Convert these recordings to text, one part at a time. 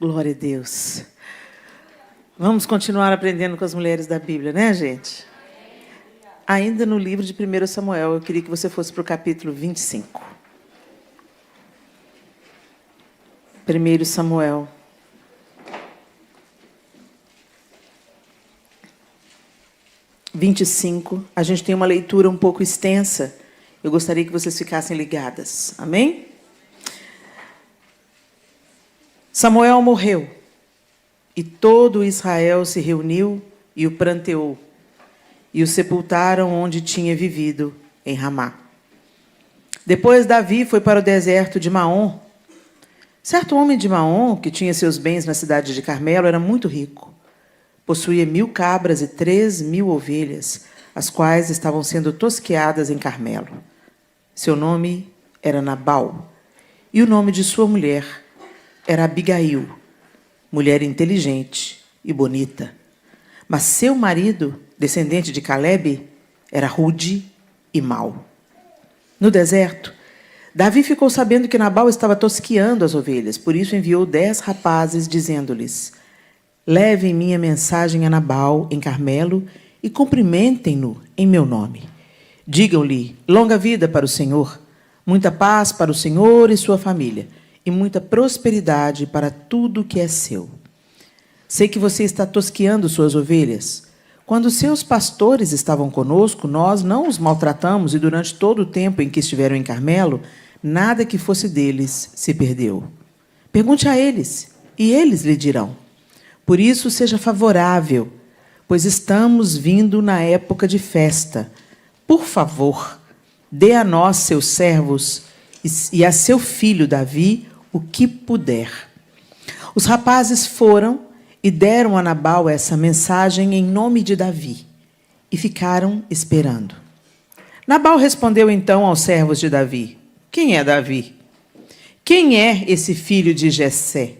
Glória a Deus. Vamos continuar aprendendo com as mulheres da Bíblia, né, gente? Ainda no livro de 1 Samuel, eu queria que você fosse para o capítulo 25. 1 Samuel. A gente tem uma leitura um pouco extensa. Eu gostaria que vocês ficassem ligadas. Amém? Samuel morreu, e todo Israel se reuniu e o pranteou, e o sepultaram onde tinha vivido, em Ramá. Depois Davi foi para o deserto de Maom. Certo homem de Maom, que tinha seus bens na cidade de Carmelo, era muito rico. Possuía 1000 cabras e 3000 ovelhas, as quais estavam sendo tosqueadas em Carmelo. Seu nome era Nabal, e o nome de sua mulher era Abigail, mulher inteligente e bonita. Mas seu marido, descendente de Calebe, era rude e mau. No deserto, Davi ficou sabendo que Nabal estava tosqueando as ovelhas, por isso enviou 10 rapazes, dizendo-lhes: levem minha mensagem a Nabal, em Carmelo, e cumprimentem-no em meu nome. Digam-lhe: longa vida para o Senhor, muita paz para o Senhor e sua família, e muita prosperidade para tudo que é seu. Sei que você está tosqueando suas ovelhas. Quando seus pastores estavam conosco, nós não os maltratamos, e durante todo o tempo em que estiveram em Carmelo, nada que fosse deles se perdeu. Pergunte a eles, e eles lhe dirão. Por isso, seja favorável, pois estamos vindo na época de festa. Por favor, dê a nós, seus servos, e a seu filho Davi, o que puder. Os rapazes foram e deram a Nabal essa mensagem em nome de Davi, e ficaram esperando. Nabal respondeu então aos servos de Davi: quem é Davi? Quem é esse filho de Jessé?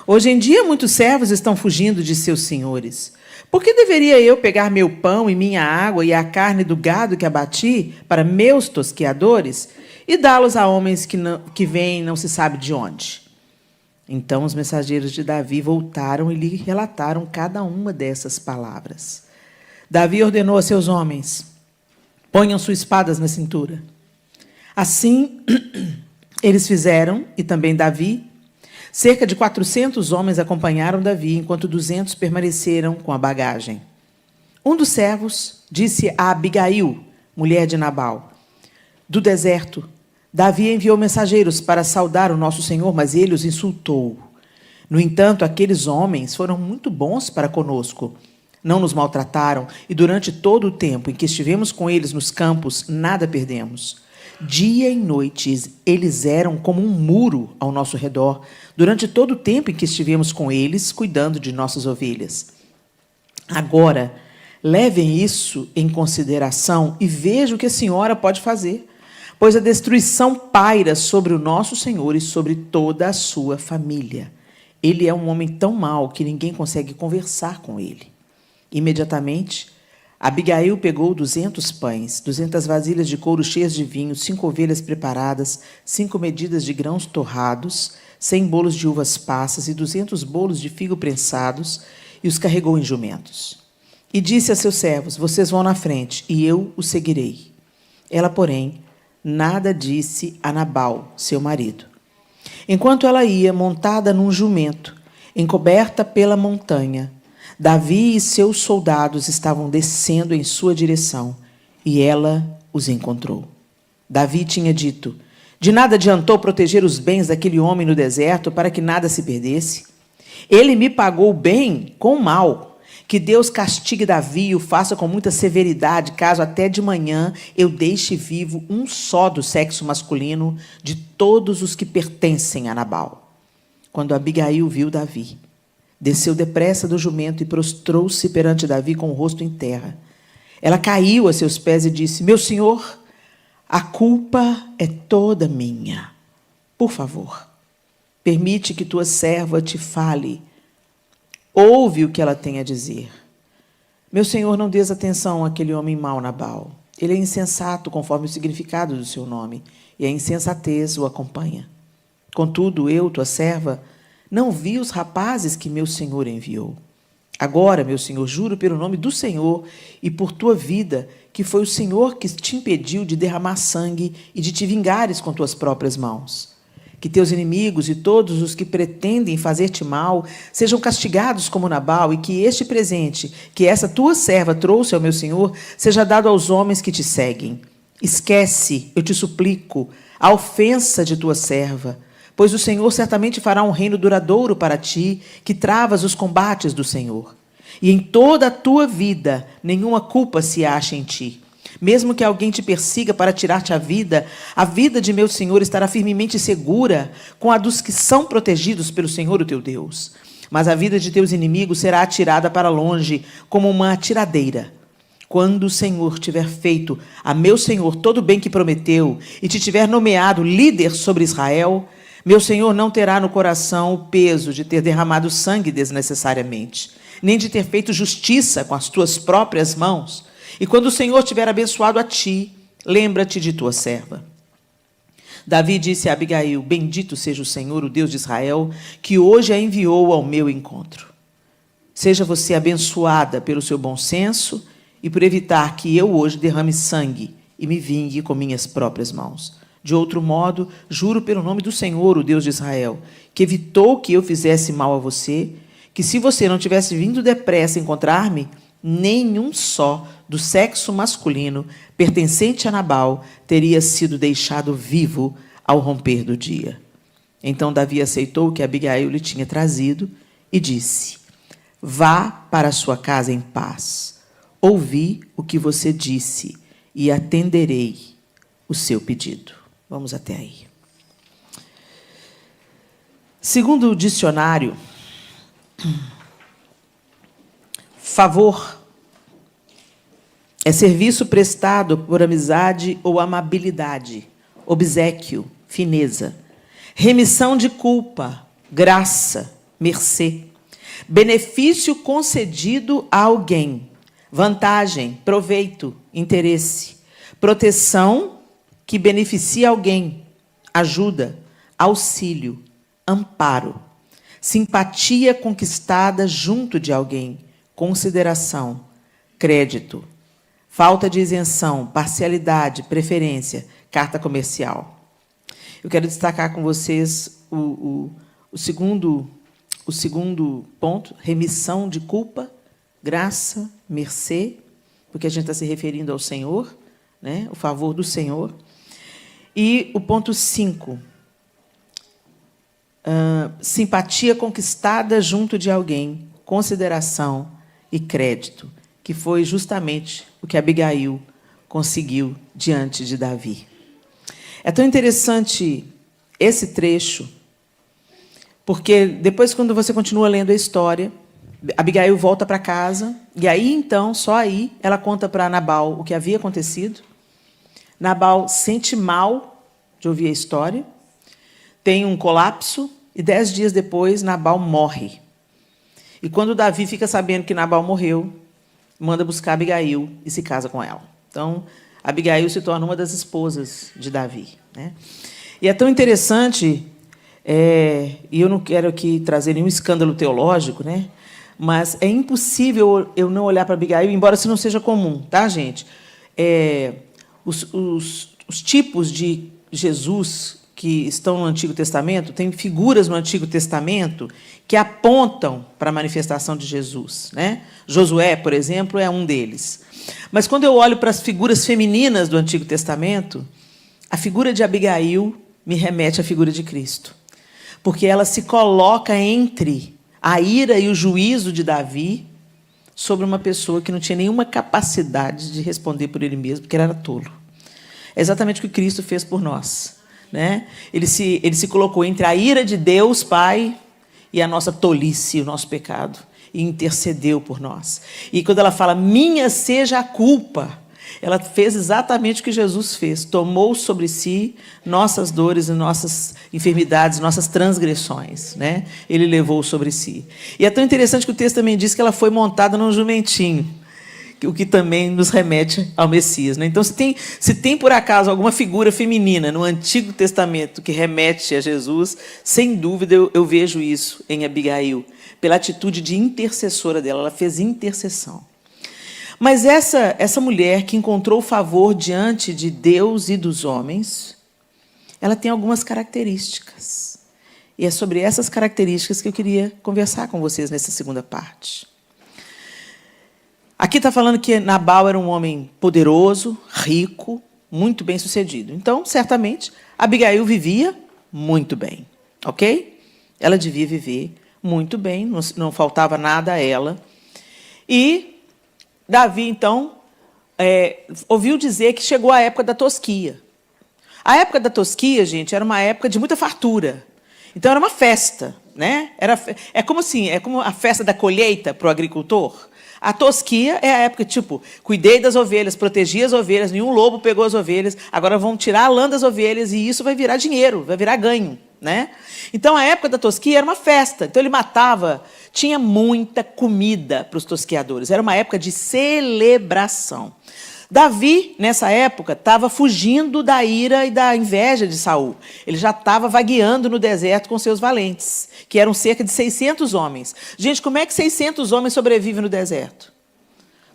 Hoje em dia, muitos servos estão fugindo de seus senhores. Por que deveria eu pegar meu pão e minha água e a carne do gado que abati para meus tosqueadores e dá-los a homens que vêm não se sabe de onde? Então os mensageiros de Davi voltaram e lhe relataram cada uma dessas palavras. Davi ordenou a seus homens: ponham suas espadas na cintura. Assim, eles fizeram, e também Davi. Cerca de 400 homens acompanharam Davi, enquanto 200 permaneceram com a bagagem. Um dos servos disse a Abigail, mulher de Nabal: do deserto, Davi enviou mensageiros para saudar o nosso senhor, mas ele os insultou. No entanto, aqueles homens foram muito bons para conosco. Não nos maltrataram, e durante todo o tempo em que estivemos com eles nos campos, nada perdemos. Dia e noite, eles eram como um muro ao nosso redor, durante todo o tempo em que estivemos com eles, cuidando de nossas ovelhas. Agora, levem isso em consideração e vejam o que a senhora pode fazer, pois a destruição paira sobre o nosso Senhor e sobre toda a sua família. Ele é um homem tão mau que ninguém consegue conversar com ele. Imediatamente, Abigail pegou 200 pães, 200 vasilhas de couro cheias de vinho, 5 ovelhas preparadas, 5 medidas de grãos torrados, 100 bolos de uvas passas e 200 bolos de figo prensados, e os carregou em jumentos. E disse a seus servos: vocês vão na frente, e eu os seguirei. Ela, porém, nada disse a Nabal, seu marido. Enquanto ela ia, montada num jumento, encoberta pela montanha, Davi e seus soldados estavam descendo em sua direção, e ela os encontrou. Davi tinha dito: de nada adiantou proteger os bens daquele homem no deserto para que nada se perdesse. Ele me pagou bem com mal. Que Deus castigue Davi e o faça com muita severidade, caso até de manhã eu deixe vivo um só do sexo masculino de todos os que pertencem a Nabal. Quando Abigail viu Davi, desceu depressa do jumento e prostrou-se perante Davi com o rosto em terra. Ela caiu a seus pés e disse: meu senhor, a culpa é toda minha. Por favor, permite que tua serva te fale. Ouve o que ela tem a dizer. Meu senhor, não dês atenção àquele homem mau, Nabal. Ele é insensato, conforme o significado do seu nome, e a insensatez o acompanha. Contudo, eu, tua serva, Não vi os rapazes que meu senhor enviou. Agora, meu senhor, juro pelo nome do Senhor e por tua vida, que foi o Senhor que te impediu de derramar sangue e de te vingares com tuas próprias mãos. Que teus inimigos e todos os que pretendem fazer-te mal sejam castigados como Nabal, e que este presente que essa tua serva trouxe ao meu senhor seja dado aos homens que te seguem. Esquece, eu te suplico, a ofensa de tua serva, pois o Senhor certamente fará um reino duradouro para ti, que travas os combates do Senhor. E em toda a tua vida, nenhuma culpa se acha em ti. Mesmo que alguém te persiga para tirar-te a vida de meu Senhor estará firmemente segura com a dos que são protegidos pelo Senhor, o teu Deus. Mas a vida de teus inimigos será atirada para longe, como uma atiradeira. Quando o Senhor tiver feito a meu Senhor todo o bem que prometeu e te tiver nomeado líder sobre Israel, meu Senhor não terá no coração o peso de ter derramado sangue desnecessariamente, nem de ter feito justiça com as tuas próprias mãos. E quando o Senhor tiver abençoado a ti, lembra-te de tua serva. Davi disse a Abigail: bendito seja o Senhor, o Deus de Israel, que hoje a enviou ao meu encontro. Seja você abençoada pelo seu bom senso e por evitar que eu hoje derrame sangue e me vingue com minhas próprias mãos. De outro modo, juro pelo nome do Senhor, o Deus de Israel, que evitou que eu fizesse mal a você, que se você não tivesse vindo depressa encontrar-me, nenhum só do sexo masculino pertencente a Nabal teria sido deixado vivo ao romper do dia. Então Davi aceitou o que Abigail lhe tinha trazido e disse: vá para a sua casa em paz. Ouvi o que você disse e atenderei o seu pedido. Vamos até aí. Segundo o dicionário, favor é serviço prestado por amizade ou amabilidade, obséquio, fineza, remissão de culpa, graça, mercê, benefício concedido a alguém, vantagem, proveito, interesse, proteção que beneficia alguém, ajuda, auxílio, amparo, simpatia conquistada junto de alguém, consideração, crédito, falta de isenção, parcialidade, preferência, carta comercial. Eu quero destacar com vocês o segundo ponto, remissão de culpa, graça, mercê, porque a gente está se referindo ao Senhor, né, o favor do Senhor. E o ponto 5, simpatia conquistada junto de alguém, consideração e crédito, que foi justamente o que Abigail conseguiu diante de Davi. É tão interessante esse trecho, porque depois, quando você continua lendo a história, Abigail volta para casa, e aí, então, só aí, ela conta para Nabal o que havia acontecido. Nabal sente mal de ouvir a história, tem um colapso, e 10 dias depois, Nabal morre. E quando Davi fica sabendo que Nabal morreu, manda buscar Abigail e se casa com ela. Então, Abigail se torna uma das esposas de Davi, né? E é tão interessante, e eu não quero aqui trazer nenhum escândalo teológico, né? Mas é impossível eu não olhar para Abigail, embora isso não seja comum, tá, gente? Os tipos de Jesus que estão no Antigo Testamento, tem figuras no Antigo Testamento que apontam para a manifestação de Jesus, né? Josué, por exemplo, é um deles. Mas quando eu olho para as figuras femininas do Antigo Testamento, a figura de Abigail me remete à figura de Cristo, porque ela se coloca entre a ira e o juízo de Davi sobre uma pessoa que não tinha nenhuma capacidade de responder por ele mesmo, porque ele era tolo. É exatamente o que Cristo fez por nós, né? Ele se colocou entre a ira de Deus, Pai, e a nossa tolice, o nosso pecado, e intercedeu por nós. E quando ela fala, minha seja a culpa, ela fez exatamente o que Jesus fez, tomou sobre si nossas dores e nossas enfermidades, nossas transgressões, né? Ele levou sobre si. E é tão interessante que o texto também diz que ela foi montada num jumentinho, o que também nos remete ao Messias, né? Então, se tem por acaso alguma figura feminina no Antigo Testamento que remete a Jesus, sem dúvida eu vejo isso em Abigail, pela atitude de intercessora dela. Ela fez intercessão. Mas essa mulher que encontrou favor diante de Deus e dos homens, ela tem algumas características. E é sobre essas características que eu queria conversar com vocês nessa segunda parte. Aqui está falando que Nabal era um homem poderoso, rico, muito bem-sucedido. Então, certamente, Abigail vivia muito bem, ok? Ela devia viver muito bem, não faltava nada a ela. E Davi, então, ouviu dizer que chegou a época da tosquia. A época da tosquia, gente, era uma época de muita fartura. Então, era uma festa, né? É como a festa da colheita para o agricultor. A tosquia é a época, tipo, cuidei das ovelhas, protegi as ovelhas, nenhum lobo pegou as ovelhas, agora vão tirar a lã das ovelhas e isso vai virar dinheiro, vai virar ganho, né? Então, a época da tosquia era uma festa. Então, ele matava, tinha muita comida para os tosquiadores. Era uma época de celebração. Davi, nessa época, estava fugindo da ira e da inveja de Saul. Ele já estava vagueando no deserto com seus valentes, que eram cerca de 600 homens. Gente, como é que 600 homens sobrevivem no deserto?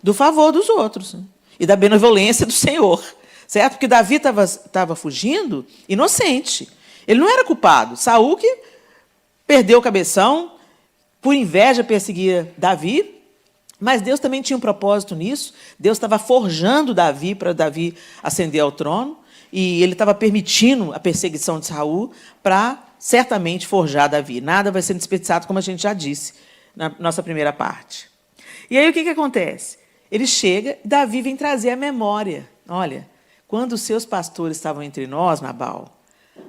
Do favor dos outros, né? E da benevolência do Senhor, certo? Porque Davi estava fugindo inocente. Ele não era culpado. Saul que perdeu o cabeção, por inveja perseguia Davi. Mas Deus também tinha um propósito nisso. Deus estava forjando Davi para Davi ascender ao trono. E ele estava permitindo a perseguição de Saul para, certamente, forjar Davi. Nada vai ser desperdiçado, como a gente já disse na nossa primeira parte. E aí o que acontece? Ele chega e Davi vem trazer a memória. Olha, quando os seus pastores estavam entre nós, Nabal,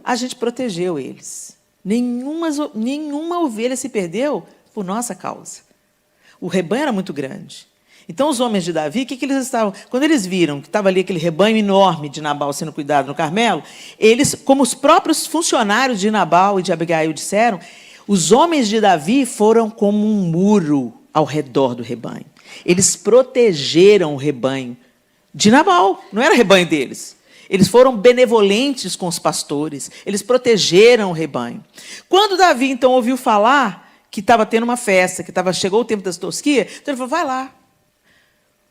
a gente protegeu eles. Nenhuma ovelha se perdeu por nossa causa. O rebanho era muito grande. Então, os homens de Davi, o que eles estavam... Quando eles viram que estava ali aquele rebanho enorme de Nabal sendo cuidado no Carmelo, eles, como os próprios funcionários de Nabal e de Abigail disseram, os homens de Davi foram como um muro ao redor do rebanho. Eles protegeram o rebanho de Nabal, não era rebanho deles. Eles foram benevolentes com os pastores, eles protegeram o rebanho. Quando Davi, então, ouviu falar que estava tendo uma festa, que chegou o tempo das tosquias, então ele falou, vai lá,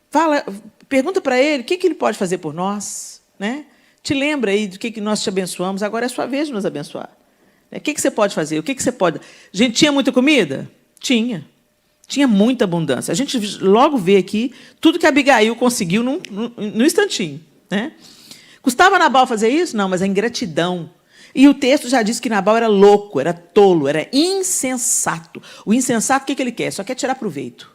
fala, pergunta para ele o que ele pode fazer por nós, né? Te lembra aí do que nós te abençoamos, agora é a sua vez de nos abençoar. O que você pode fazer? O que você pode... Gente, tinha muita comida? Tinha. Tinha muita abundância. A gente logo vê aqui tudo que Abigail conseguiu num instantinho, né? Custava Nabal fazer isso? Não, mas a ingratidão. E o texto já diz que Nabal era louco, era tolo, era insensato. O insensato, o que ele quer? Só quer tirar proveito.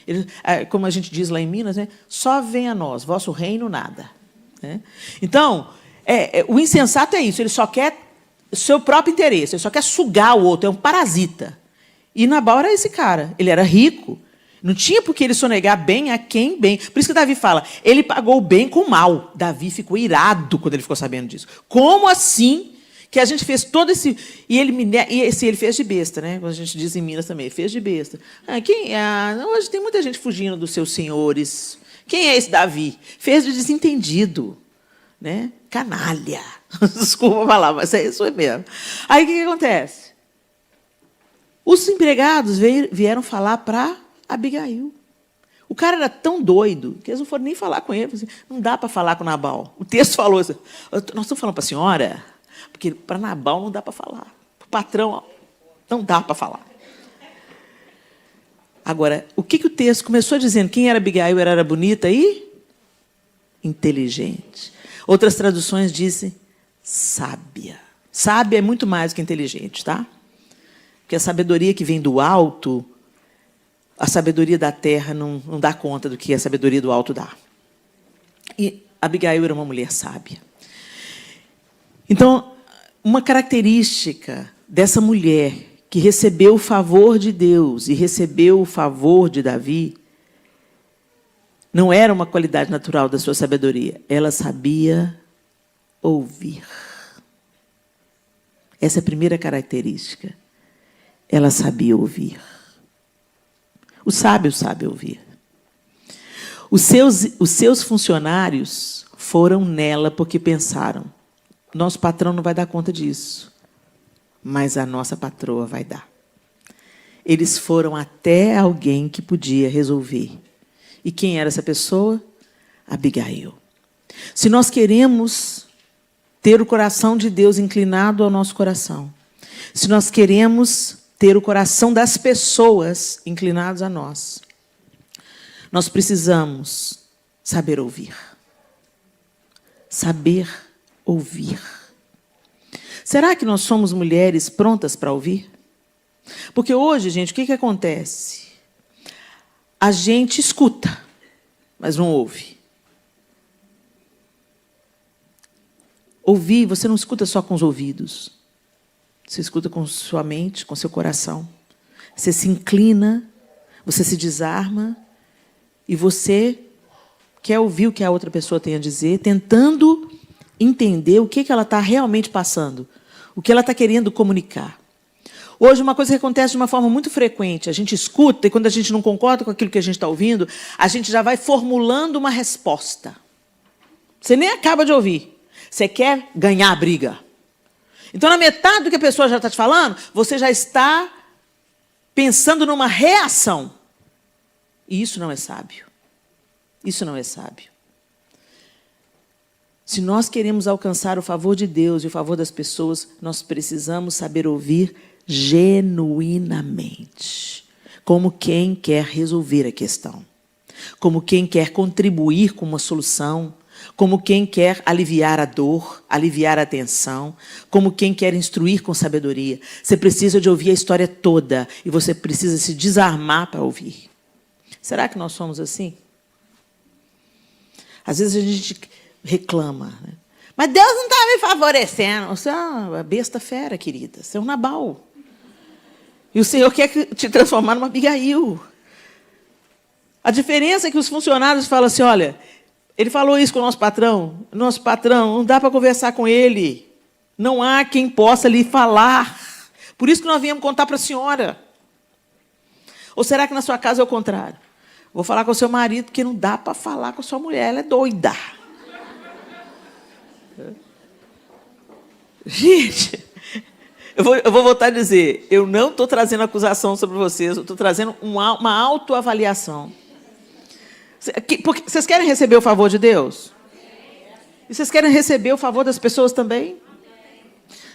Ele, como a gente diz lá em Minas, né? Só venha a nós, vosso reino nada. Né? Então, o insensato é isso, ele só quer o seu próprio interesse, ele só quer sugar o outro, é um parasita. E Nabal era esse cara, ele era rico. Não tinha por que ele sonegar bem a quem bem. Por isso que Davi fala, ele pagou o bem com o mal. Davi ficou irado quando ele ficou sabendo disso. Como assim... que a gente fez todo esse... E ele fez de besta, né? Como a gente diz em Minas também, fez de besta. Hoje tem muita gente fugindo dos seus senhores. Quem é esse Davi? Fez de desentendido. Né? Canalha. Desculpa falar, mas é isso mesmo. Aí o que acontece? Os empregados vieram falar para Abigail. O cara era tão doido que eles não foram nem falar com ele. Assim, não dá para falar com Nabal. O texto falou assim, nós estamos falando para a senhora... Porque para Nabal não dá para falar. Para o patrão não dá para falar. Agora, o que o texto começou dizendo? Quem era Abigail era bonita e inteligente. Outras traduções dizem sábia. Sábia é muito mais do que inteligente, tá? Porque a sabedoria que vem do alto, a sabedoria da terra não dá conta do que a sabedoria do alto dá. E Abigail era uma mulher sábia. Então, uma característica dessa mulher que recebeu o favor de Deus e recebeu o favor de Davi não era uma qualidade natural da sua sabedoria. Ela sabia ouvir. Essa é a primeira característica. Ela sabia ouvir. O sábio sabe ouvir. Os seus funcionários foram nela porque pensaram: nosso patrão não vai dar conta disso, mas a nossa patroa vai dar. Eles foram até alguém que podia resolver. E quem era essa pessoa? Abigail. Se nós queremos ter o coração de Deus inclinado ao nosso coração, se nós queremos ter o coração das pessoas inclinados a nós, nós precisamos saber ouvir. Saber ouvir. Será que nós somos mulheres prontas para ouvir? Porque hoje, gente, o que acontece? A gente escuta, mas não ouve. Ouvir, você não escuta só com os ouvidos. Você escuta com sua mente, com seu coração. Você se inclina, você se desarma e você quer ouvir o que a outra pessoa tem a dizer, tentando entender o que ela está realmente passando, o que ela está querendo comunicar. Hoje, uma coisa que acontece de uma forma muito frequente, a gente escuta e, quando a gente não concorda com aquilo que a gente está ouvindo, a gente já vai formulando uma resposta. Você nem acaba de ouvir. Você quer ganhar a briga. Então, na metade do que a pessoa já está te falando, você já está pensando numa reação. E isso não é sábio. Isso não é sábio. Se nós queremos alcançar o favor de Deus e o favor das pessoas, nós precisamos saber ouvir genuinamente, como quem quer resolver a questão, como quem quer contribuir com uma solução, como quem quer aliviar a dor, aliviar a tensão, como quem quer instruir com sabedoria. Você precisa de ouvir a história toda e você precisa se desarmar para ouvir. Será que nós somos assim? Às vezes a gente reclama, né? Mas Deus não está me favorecendo. Você é uma besta fera, querida. Você é um Nabal. E o Senhor quer te transformar numa Abigail. A diferença é que os funcionários falam assim: olha, ele falou isso com o nosso patrão, não dá para conversar com ele. Não há quem possa lhe falar. Por isso que nós viemos contar para a senhora. Ou será que na sua casa é o contrário? Vou falar com o seu marido, porque não dá para falar com a sua mulher, ela é doida. Gente, eu vou voltar a dizer, eu não estou trazendo acusação sobre vocês, eu estou trazendo uma autoavaliação. Porque vocês querem receber o favor de Deus? E vocês querem receber o favor das pessoas também?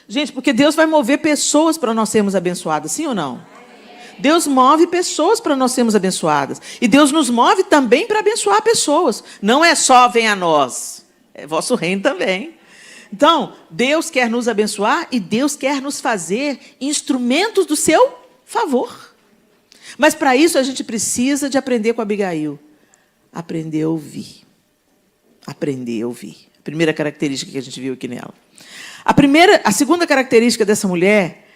Gente, porque Deus vai mover pessoas para nós sermos abençoadas, sim ou não? Deus move pessoas para nós sermos abençoadas. E Deus nos move também para abençoar pessoas. Não é só vem a nós, é vosso reino também. Então, Deus quer nos abençoar e Deus quer nos fazer instrumentos do seu favor. Mas para isso a gente precisa de aprender com a Abigail. Aprender a ouvir. Aprender a ouvir. A primeira característica que a gente viu aqui nela. A segunda característica dessa mulher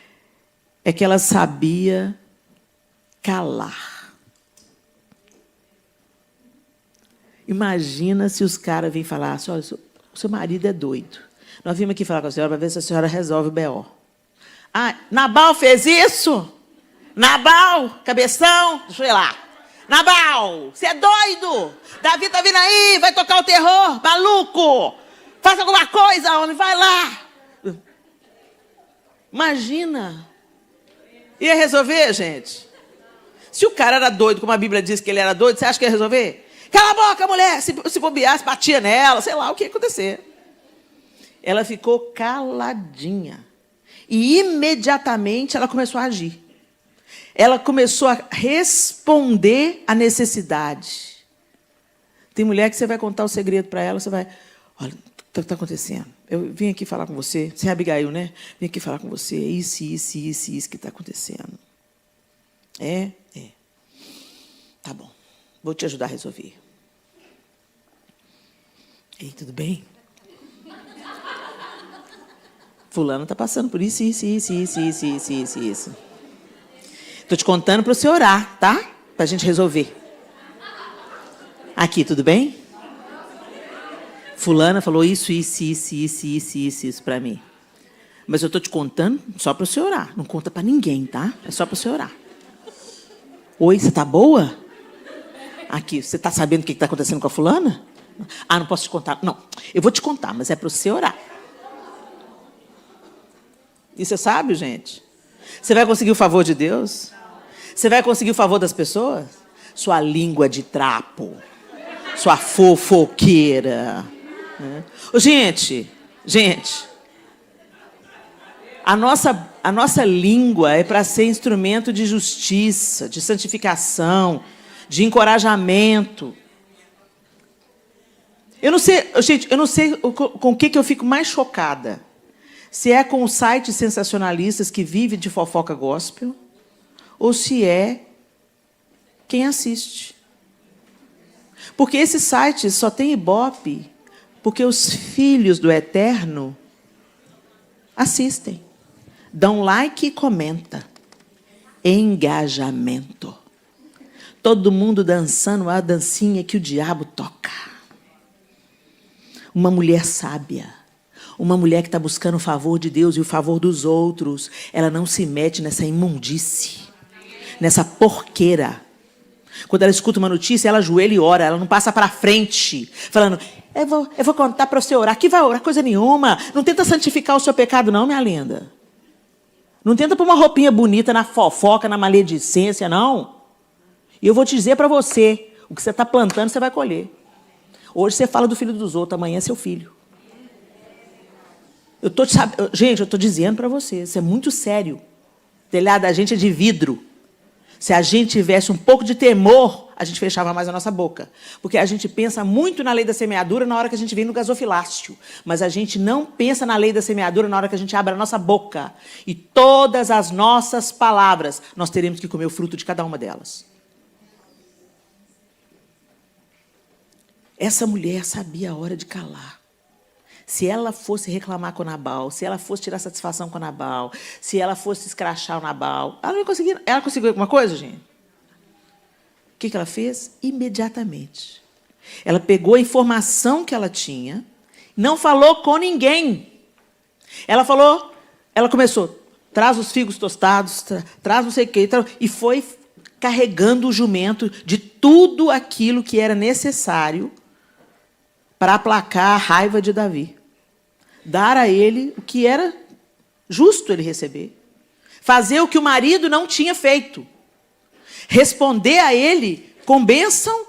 é que ela sabia calar. Imagina se os caras vêm falar assim: olha, o seu marido é doido. Nós vimos aqui falar com a senhora para ver se a senhora resolve o B.O. Ah, Nabal fez isso? Nabal, cabeção, deixa eu ir lá. Nabal, você é doido? Davi está vindo aí, vai tocar o terror, maluco. Faça alguma coisa, homem, vai lá. Imagina. Ia resolver, gente? Se o cara era doido, como a Bíblia diz que ele era doido, você acha que ia resolver? Cala a boca, mulher. Se bobeasse, batia nela, sei lá o que ia acontecer. Ela ficou caladinha. E imediatamente ela começou a agir. Ela começou a responder à necessidade. Tem mulher que você vai contar o segredo para ela, você vai... Olha, o que está acontecendo? Eu vim aqui falar com você. Você é Abigail, né? Vim aqui falar com você. Isso que está acontecendo. É. Tá bom. Vou te ajudar a resolver. Ei, tudo bem? Fulano está passando por isso. Estou te contando para você orar, tá? Para a gente resolver. Aqui, tudo bem? Fulana falou isso para mim. Mas eu estou te contando só para você orar. Não conta para ninguém, tá? É só para você orar. Oi, você está boa? Aqui, você está sabendo o que está acontecendo com a fulana? Ah, não posso te contar. Não, eu vou te contar, mas é para você orar. E você sabe, gente? Você vai conseguir o favor de Deus? Você vai conseguir o favor das pessoas? Sua língua de trapo. Sua fofoqueira. Gente, a nossa língua é para ser instrumento de justiça, de santificação, de encorajamento. Eu não sei, gente, eu não sei com o que eu fico mais chocada. Se é com os sites sensacionalistas que vivem de fofoca gospel, ou se é quem assiste. Porque esses sites só têm ibope porque os filhos do Eterno assistem. Dão like e comenta. Engajamento. Todo mundo dançando a dancinha que o diabo toca. Uma mulher sábia. Uma mulher que está buscando o favor de Deus e o favor dos outros. Ela não se mete nessa imundície. Nessa porqueira. Quando ela escuta uma notícia, ela ajoelha e ora. Ela não passa para frente. Falando, eu vou contar para você orar. Que vai orar coisa nenhuma. Não tenta santificar o seu pecado não, minha linda. Não tenta pôr uma roupinha bonita na fofoca, na maledicência, não. E eu vou te dizer para você, o que você está plantando, você vai colher. Hoje você fala do filho dos outros, amanhã é seu filho. Gente, eu estou dizendo para você, isso é muito sério. O telhado da gente é de vidro. Se a gente tivesse um pouco de temor, a gente fechava mais a nossa boca. Porque a gente pensa muito na lei da semeadura na hora que a gente vem no gasofilácio. Mas a gente não pensa na lei da semeadura na hora que a gente abre a nossa boca. E todas as nossas palavras, nós teremos que comer o fruto de cada uma delas. Essa mulher sabia a hora de calar. Se ela fosse reclamar com o Nabal, se ela fosse tirar satisfação com o Nabal, se ela fosse escrachar o Nabal, ela não conseguia. Ela conseguiu alguma coisa, gente? O que ela fez? Imediatamente. Ela pegou a informação que ela tinha, não falou com ninguém. Ela começou, traz os figos tostados, traz não sei o quê, e foi carregando o jumento de tudo aquilo que era necessário para aplacar a raiva de Davi. Dar a ele o que era justo ele receber. Fazer o que o marido não tinha feito. Responder a ele com bênção,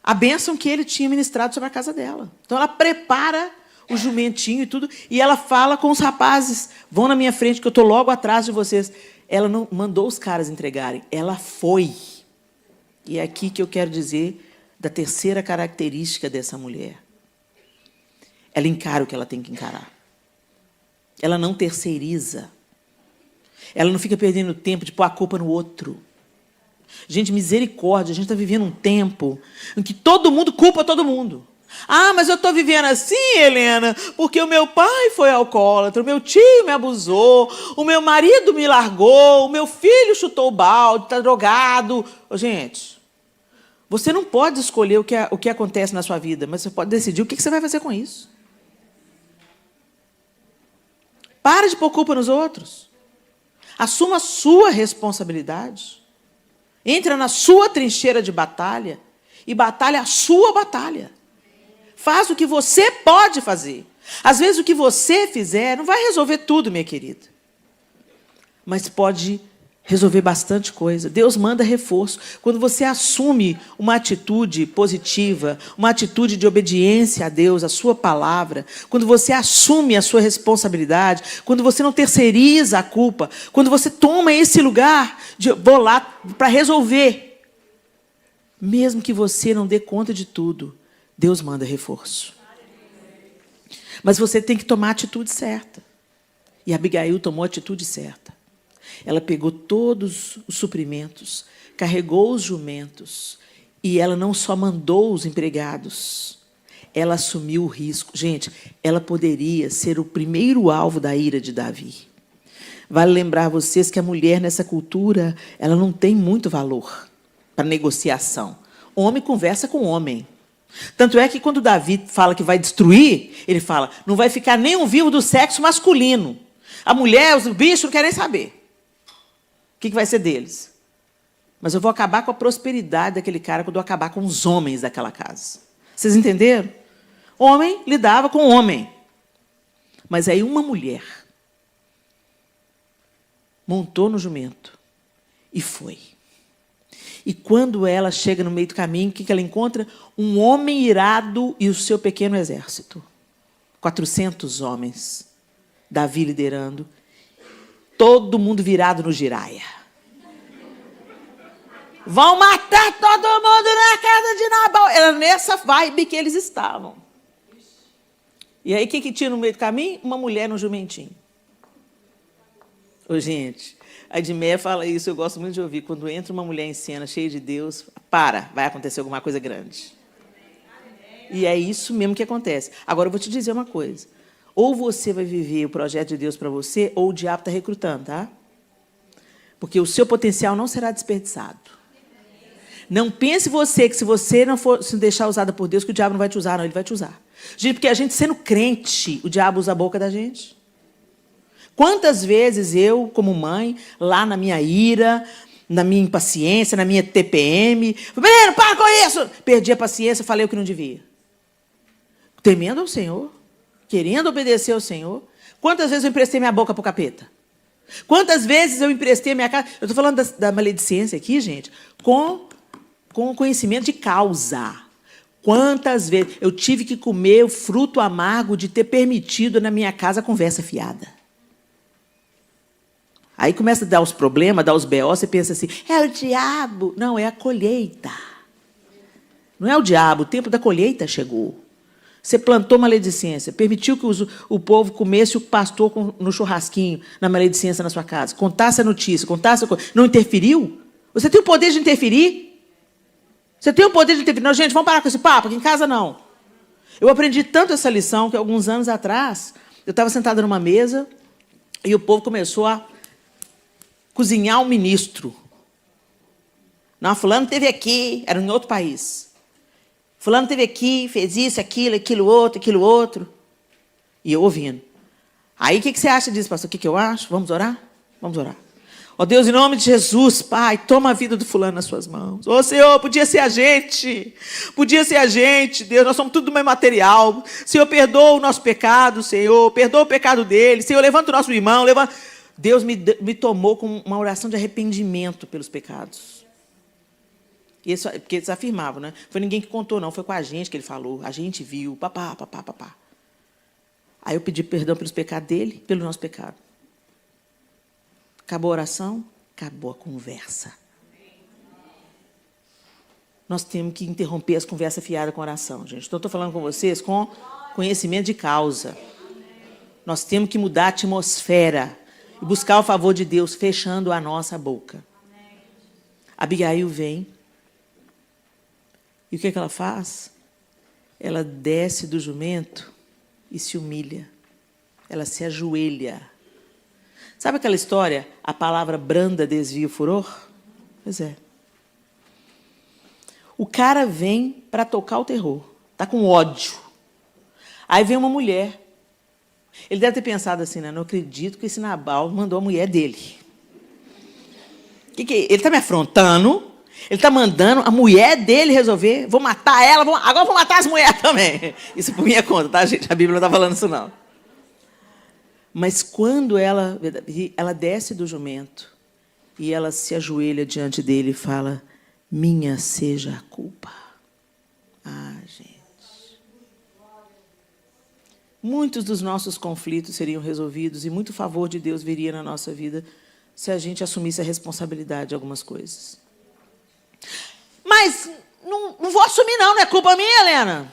a bênção que ele tinha ministrado sobre a casa dela. Então, ela prepara o jumentinho e tudo, e ela fala com os rapazes, vão na minha frente, que eu estou logo atrás de vocês. Ela não mandou os caras entregarem, ela foi. E é aqui que eu quero dizer da terceira característica dessa mulher. Ela encara o que ela tem que encarar. Ela não terceiriza. Ela não fica perdendo tempo de pôr a culpa no outro. Gente, misericórdia, a gente está vivendo um tempo em que todo mundo culpa todo mundo. Ah, mas eu estou vivendo assim, Helena, porque o meu pai foi alcoólatra, o meu tio me abusou, o meu marido me largou, o meu filho chutou o balde, está drogado. Gente, você não pode escolher o que acontece na sua vida, mas você pode decidir o que você vai fazer com isso. Para de pôr culpa nos outros. Assuma a sua responsabilidade. Entra na sua trincheira de batalha e batalha a sua batalha. Faz o que você pode fazer. Às vezes, o que você fizer não vai resolver tudo, minha querida. Mas pode resolver bastante coisa. Deus manda reforço. Quando você assume uma atitude positiva, uma atitude de obediência a Deus, a sua palavra, quando você assume a sua responsabilidade, quando você não terceiriza a culpa, quando você toma esse lugar de vou lá para resolver, mesmo que você não dê conta de tudo, Deus manda reforço. Mas você tem que tomar a atitude certa. E Abigail tomou a atitude certa. Ela pegou todos os suprimentos, carregou os jumentos, e ela não só mandou os empregados, ela assumiu o risco. Gente, ela poderia ser o primeiro alvo da ira de Davi. Vale lembrar vocês que a mulher, nessa cultura, ela não tem muito valor para negociação. Homem conversa com homem. Tanto é que, quando Davi fala que vai destruir, ele fala, não vai ficar nenhum vivo do sexo masculino. A mulher, os bichos não querem saber. O que vai ser deles? Mas eu vou acabar com a prosperidade daquele cara quando eu acabar com os homens daquela casa. Vocês entenderam? Homem lidava com homem. Mas aí uma mulher montou no jumento e foi. E quando ela chega no meio do caminho, o que ela encontra? Um homem irado e o seu pequeno exército. 400 homens. Davi liderando. Todo mundo virado no giraia. Vão matar todo mundo na casa de Nabal. Era nessa vibe que eles estavam. E aí, o que tinha no meio do caminho? Uma mulher no jumentinho. Ô, gente, a Edmeia fala isso, eu gosto muito de ouvir. Quando entra uma mulher em cena cheia de Deus, vai acontecer alguma coisa grande. E é isso mesmo que acontece. Agora, eu vou te dizer uma coisa. Ou você vai viver o projeto de Deus para você, ou o diabo está recrutando, tá? Porque o seu potencial não será desperdiçado. Não pense você que se você não for se deixar usada por Deus, que o diabo não vai te usar, não, ele vai te usar. Gente, porque a gente sendo crente, o diabo usa a boca da gente. Quantas vezes eu, como mãe, lá na minha ira, na minha impaciência, na minha TPM, menino, para com isso! Perdi a paciência, falei o que não devia. Temendo ao Senhor, querendo obedecer ao Senhor. Quantas vezes eu emprestei minha boca para o capeta? Quantas vezes eu emprestei minha casa? Eu estou falando da maledicência aqui, gente, com conhecimento de causa. Quantas vezes eu tive que comer o fruto amargo de ter permitido na minha casa a conversa fiada. Aí começa a dar os problemas, dar os B.O., você pensa assim, é o diabo. Não, é a colheita. Não é o diabo, o tempo da colheita chegou. Você plantou maledicência, permitiu que o povo comesse o pastor no churrasquinho, na maledicência na sua casa, contasse a notícia, não interferiu? Você tem o poder de interferir? Você tem o poder de interferir? Não, gente, vamos parar com esse papo, aqui em casa não. Eu aprendi tanto essa lição que alguns anos atrás, eu estava sentada numa mesa e o povo começou a cozinhar um ministro. Não, fulano esteve aqui, era em outro país. Fulano esteve aqui, fez isso, aquilo outro. E eu ouvindo. Aí, o que você acha disso, pastor? O que eu acho? Vamos orar? Vamos orar. Ó Deus, em nome de Jesus, Pai, toma a vida do fulano nas suas mãos. Ô Senhor, podia ser a gente. Podia ser a gente, Deus, nós somos tudo do mesmo material. Senhor, perdoa o nosso pecado, Senhor. Perdoa o pecado dele. Senhor, levanta o nosso irmão. Levanta... Deus me tomou com uma oração de arrependimento pelos pecados. Porque eles afirmavam, né? Foi ninguém que contou, não. Foi com a gente que ele falou. A gente viu. Papá. Aí eu pedi perdão pelos pecados dele, pelo nosso pecado. Acabou a oração, acabou a conversa. Nós temos que interromper as conversas fiadas com oração, gente. Então, estou falando com vocês com conhecimento de causa. Nós temos que mudar a atmosfera e buscar o favor de Deus, fechando a nossa boca. Abigail vem. E o que ela faz? Ela desce do jumento e se humilha. Ela se ajoelha. Sabe aquela história? A palavra branda desvia o furor? Pois é. O cara vem para tocar o terror. Está com ódio. Aí vem uma mulher. Ele deve ter pensado assim, né? Não acredito que esse Nabal mandou a mulher dele. Ele está me afrontando. Ele está mandando a mulher dele resolver. Vou matar ela. Agora vou matar as mulheres também. Isso por minha conta, tá, gente? A Bíblia não está falando isso, não. Mas quando ela desce do jumento e ela se ajoelha diante dele e fala, minha seja a culpa. Ah, gente. Muitos dos nossos conflitos seriam resolvidos e muito favor de Deus viria na nossa vida se a gente assumisse a responsabilidade de algumas coisas. Mas não vou assumir, não é culpa minha, Helena.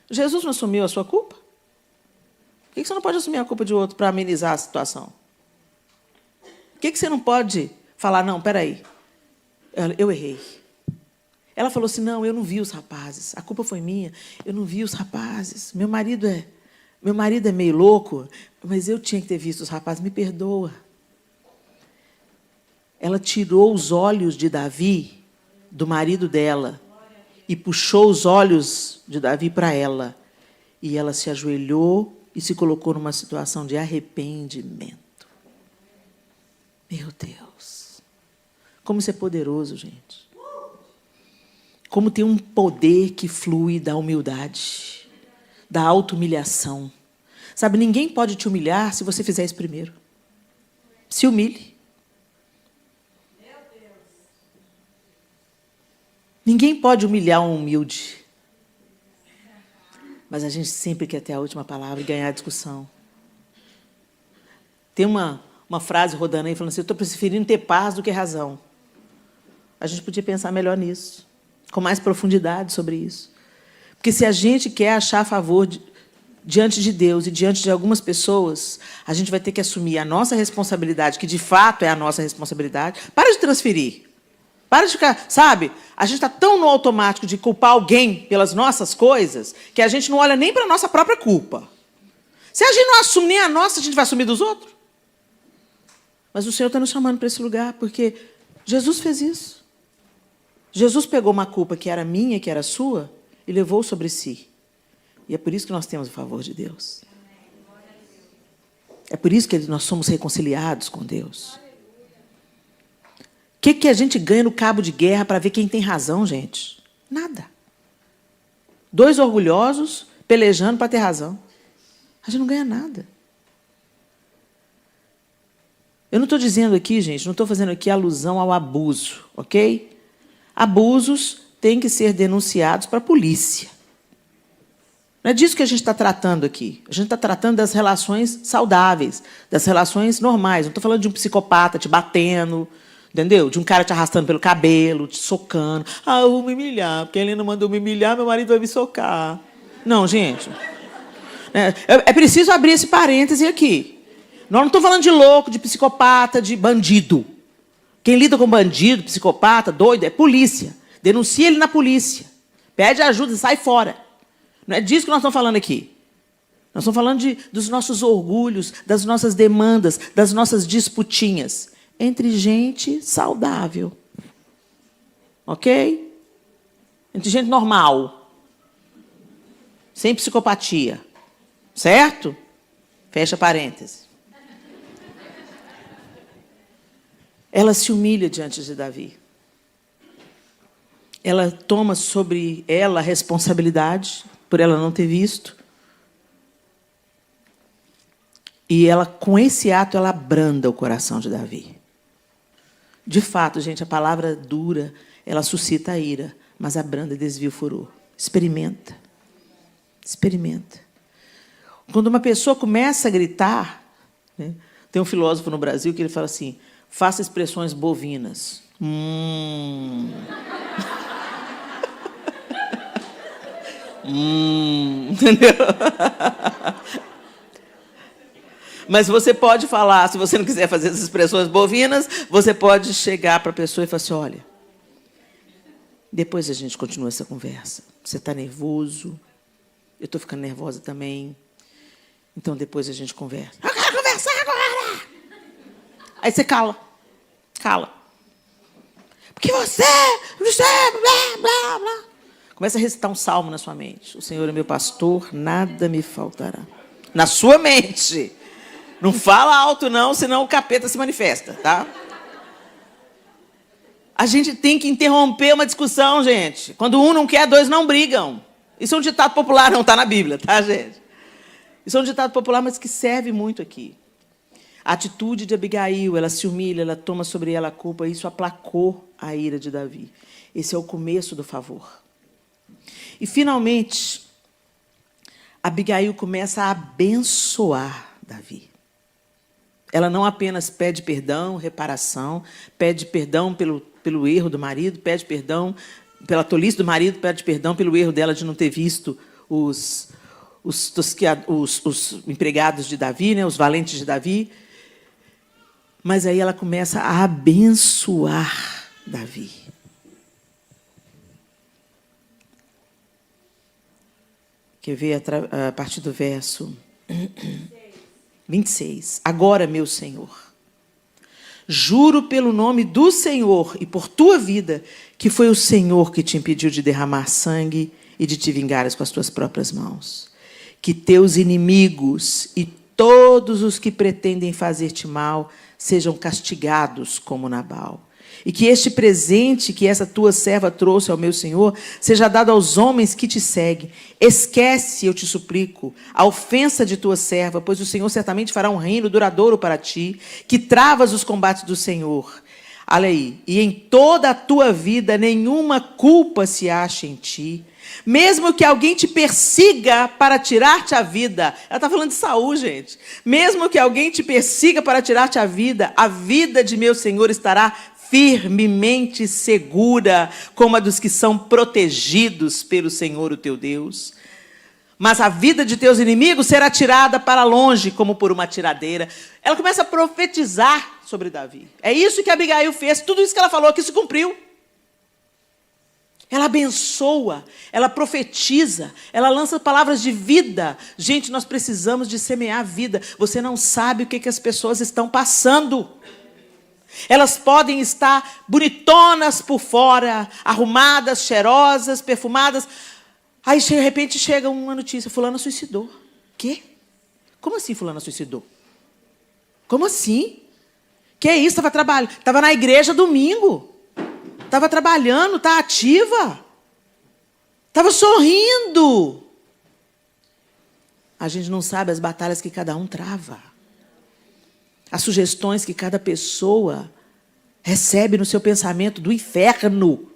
Jesus não assumiu a sua culpa? Por que você não pode assumir a culpa de outro para amenizar a situação? Por que você não pode falar, não, peraí, eu errei. Ela falou assim, não, eu não vi os rapazes, a culpa foi minha, eu não vi os rapazes, meu marido é meio louco, mas eu tinha que ter visto os rapazes, me perdoa. Ela tirou os olhos de Davi, do marido dela, e puxou os olhos de Davi para ela. E ela se ajoelhou e se colocou numa situação de arrependimento. Meu Deus. Como isso é poderoso, gente. Como tem um poder que flui da humildade, da auto-humilhação. Sabe, ninguém pode te humilhar se você fizer isso primeiro. Se humilhe. Ninguém pode humilhar um humilde. Mas a gente sempre quer ter a última palavra e ganhar a discussão. Tem uma frase rodando aí falando assim: eu estou preferindo ter paz do que razão. A gente podia pensar melhor nisso, com mais profundidade sobre isso. Porque se a gente quer achar favor diante de Deus e diante de algumas pessoas, a gente vai ter que assumir a nossa responsabilidade, que de fato é a nossa responsabilidade. Para de transferir. Para de ficar, sabe? A gente está tão no automático de culpar alguém pelas nossas coisas que a gente não olha nem para a nossa própria culpa. Se a gente não assume nem a nossa, a gente vai assumir dos outros. Mas o Senhor está nos chamando para esse lugar, porque Jesus fez isso. Jesus pegou uma culpa que era minha, que era sua, e levou sobre si. E é por isso que nós temos o favor de Deus. É por isso que nós somos reconciliados com Deus. O que a gente ganha no cabo de guerra para ver quem tem razão, gente? Nada. Dois orgulhosos pelejando para ter razão. A gente não ganha nada. Eu não estou dizendo aqui, gente, não estou fazendo aqui alusão ao abuso, ok? Abusos têm que ser denunciados para a polícia. Não é disso que a gente está tratando aqui. A gente está tratando das relações saudáveis, das relações normais. Não estou falando de um psicopata te batendo, entendeu? De um cara te arrastando pelo cabelo, te socando. Ah, eu vou me humilhar, porque ele não mandou me humilhar, meu marido vai me socar. Não, gente. É preciso abrir esse parêntese aqui. Nós não estamos falando de louco, de psicopata, de bandido. Quem lida com bandido, psicopata, doido, é polícia. Denuncia ele na polícia. Pede ajuda e sai fora. Não é disso que nós estamos falando aqui. Nós estamos falando dos nossos orgulhos, das nossas demandas, das nossas disputinhas. Entre gente saudável. Ok? Entre gente normal. Sem psicopatia. Certo? Fecha parênteses. Ela se humilha diante de Davi. Ela toma sobre ela a responsabilidade, por ela não ter visto. E ela, com esse ato, ela abranda o coração de Davi. De fato, gente, a palavra dura, ela suscita a ira, mas abranda e desvia o furor. Experimenta. Experimenta. Quando uma pessoa começa a gritar, né, tem um filósofo no Brasil que ele fala assim: faça expressões bovinas. Entendeu? Mas você pode falar, se você não quiser fazer essas expressões bovinas, você pode chegar para a pessoa e falar assim: olha, depois a gente continua essa conversa. Você está nervoso, eu estou ficando nervosa também. Então depois a gente conversa. Eu quero conversar agora! Aí você cala. Cala. Porque você blá, blá, blá. Começa a recitar um salmo na sua mente. O Senhor é meu pastor, nada me faltará. Na sua mente. Não fala alto, não, senão o capeta se manifesta, tá? A gente tem que interromper uma discussão, gente. Quando um não quer, dois não brigam. Isso é um ditado popular, não está na Bíblia, tá, gente? Isso é um ditado popular, mas que serve muito aqui. A atitude de Abigail, ela se humilha, ela toma sobre ela a culpa, e isso aplacou a ira de Davi. Esse é o começo do favor. E, finalmente, Abigail começa a abençoar Davi. Ela não apenas pede perdão, reparação, pede perdão pelo erro do marido, pede perdão pela tolice do marido, pede perdão pelo erro dela de não ter visto os empregados de Davi, né, os valentes de Davi. Mas aí ela começa a abençoar Davi. Quer ver a partir do verso 26. Agora, meu Senhor, juro pelo nome do Senhor e por tua vida, que foi o Senhor que te impediu de derramar sangue e de te vingares com as tuas próprias mãos. Que teus inimigos e todos os que pretendem fazer-te mal sejam castigados como Nabal. E que este presente que essa tua serva trouxe ao meu senhor seja dado aos homens que te seguem. Esquece, eu te suplico, a ofensa de tua serva, pois o Senhor certamente fará um reino duradouro para ti, que travas os combates do Senhor. Olha aí, e em toda a tua vida nenhuma culpa se acha em ti, mesmo que alguém te persiga para tirar-te a vida. Ela está falando de Saul, gente. Mesmo que alguém te persiga para tirar-te a vida de meu Senhor estará firmemente segura, como a dos que são protegidos pelo Senhor, o teu Deus. Mas a vida de teus inimigos será tirada para longe, como por uma tiradeira. Ela começa a profetizar sobre Davi. É isso que Abigail fez, tudo isso que ela falou aqui se cumpriu. Ela abençoa, ela profetiza, ela lança palavras de vida. Gente, nós precisamos de semear vida. Você não sabe o que as pessoas estão passando. Elas podem estar bonitonas por fora, arrumadas, cheirosas, perfumadas. Aí, de repente, chega uma notícia: fulana suicidou. Quê? Como assim fulana suicidou? Como assim? Que é isso? Estava na igreja domingo. Estava trabalhando, está ativa. Estava sorrindo. A gente não sabe as batalhas que cada um trava. As sugestões que cada pessoa recebe no seu pensamento do inferno.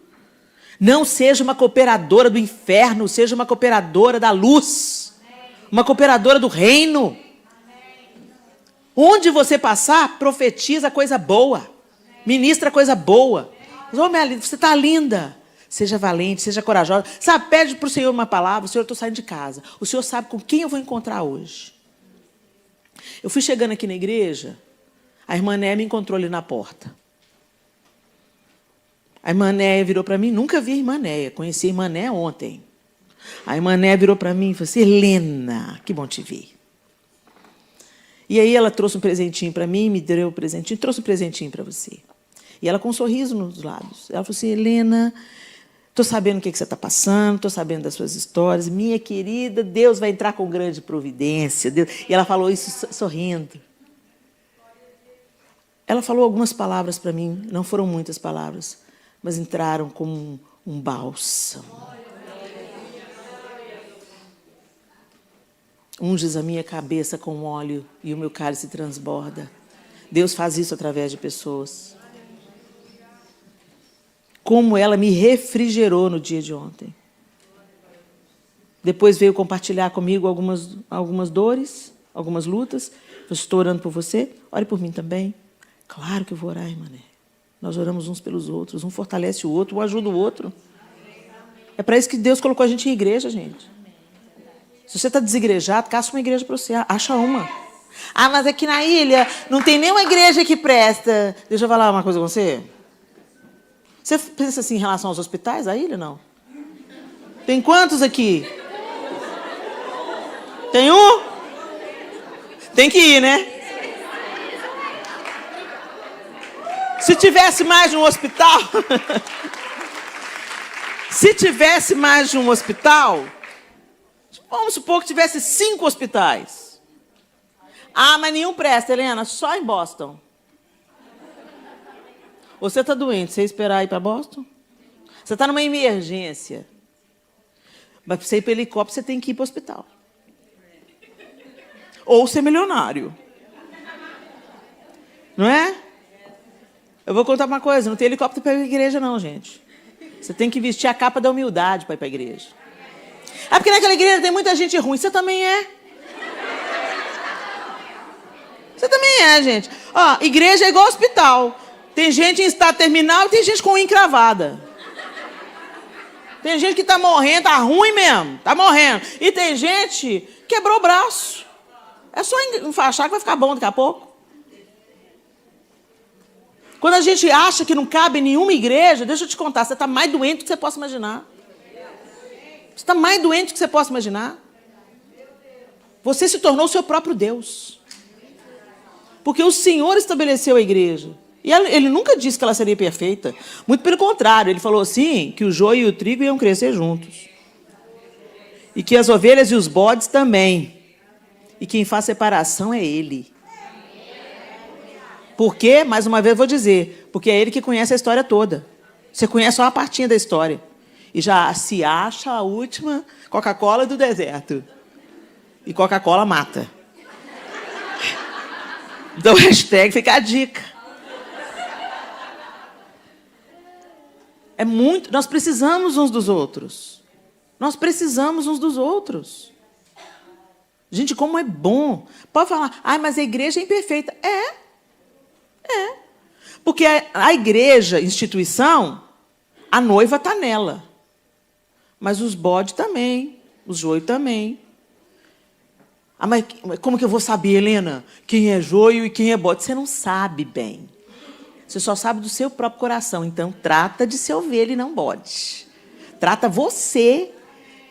Não seja uma cooperadora do inferno, seja uma cooperadora da luz. Uma cooperadora do reino. Onde você passar, profetiza coisa boa. Ministra coisa boa. Oh, minha linda, você está linda. Seja valente, seja corajosa. Sabe, pede para o Senhor uma palavra. O Senhor, eu estou saindo de casa. O Senhor sabe com quem eu vou encontrar hoje. Eu fui chegando aqui na igreja, a irmã Néia me encontrou ali na porta. A irmã Néia virou para mim, nunca vi a irmã Néia, conheci a irmã Néia ontem. A irmã Néia virou para mim e falou assim: Helena, que bom te ver. E aí ela trouxe um presentinho para mim, me deu um presentinho, trouxe um presentinho para você. E ela com um sorriso nos lábios. Ela falou assim: Helena, estou sabendo o que você está passando, estou sabendo das suas histórias. Minha querida, Deus vai entrar com grande providência. Deus... E ela falou isso sorrindo. Ela falou algumas palavras para mim, não foram muitas palavras, mas entraram como um bálsamo. Unges a minha cabeça com óleo e o meu cálice transborda. Deus faz isso através de pessoas. Como ela me refrigerou no dia de ontem. Depois veio compartilhar comigo algumas dores, algumas lutas. Eu estou orando por você, ore por mim também. Claro que eu vou orar, irmã. Nós oramos uns pelos outros, um fortalece o outro, um ajuda o outro. É para isso que Deus colocou a gente em igreja, gente. Se você está desigrejado, caça uma igreja para você, acha uma. Ah, mas aqui na ilha não tem nenhuma igreja que presta. Deixa eu falar uma coisa com você. Você pensa assim em relação aos hospitais da ilha, não? Tem quantos aqui? Tem um? Tem que ir, né? Se tivesse mais de um hospital... Se tivesse mais de um hospital... Vamos supor que tivesse 5 hospitais. Ah, mas nenhum presta, Helena, só em Boston. Você está doente, você esperar ir para Boston? Você está numa emergência. Mas para você ir para helicóptero, você tem que ir para o hospital. Ou ser milionário. Não é? Eu vou contar uma coisa, não tem helicóptero para ir para a igreja não, gente. Você tem que vestir a capa da humildade para ir para a igreja. É porque naquela igreja tem muita gente ruim. Você também é. Você também é, gente. Ó, igreja é igual hospital. Tem gente em estado terminal e tem gente com unha encravada. Tem gente que está morrendo, está ruim mesmo. Está morrendo. E tem gente que quebrou o braço. É só enfaixar que vai ficar bom daqui a pouco. Quando a gente acha que não cabe em nenhuma igreja, deixa eu te contar, você está mais doente do que você possa imaginar. Você está mais doente do que você possa imaginar. Você se tornou o seu próprio Deus. Porque o Senhor estabeleceu a igreja. E ele nunca disse que ela seria perfeita. Muito pelo contrário, ele falou assim, que o joio e o trigo iam crescer juntos. E que as ovelhas e os bodes também. E quem faz separação é Ele. Por quê? Mais uma vez eu vou dizer. Porque é Ele que conhece a história toda. Você conhece só uma partinha da história. E já se acha a última Coca-Cola do deserto. E Coca-Cola mata. Então, hashtag fica a dica. Nós precisamos uns dos outros. Nós precisamos uns dos outros. Gente, como é bom. Pode falar, mas a igreja é imperfeita. É. Porque a igreja, instituição, a noiva está nela. Mas os bodes também, os joio também. Mas como que eu vou saber, Helena, quem é joio e quem é bode? Você não sabe bem. Você só sabe do seu próprio coração. Então, trata de ser ovelha e não bode. Trata você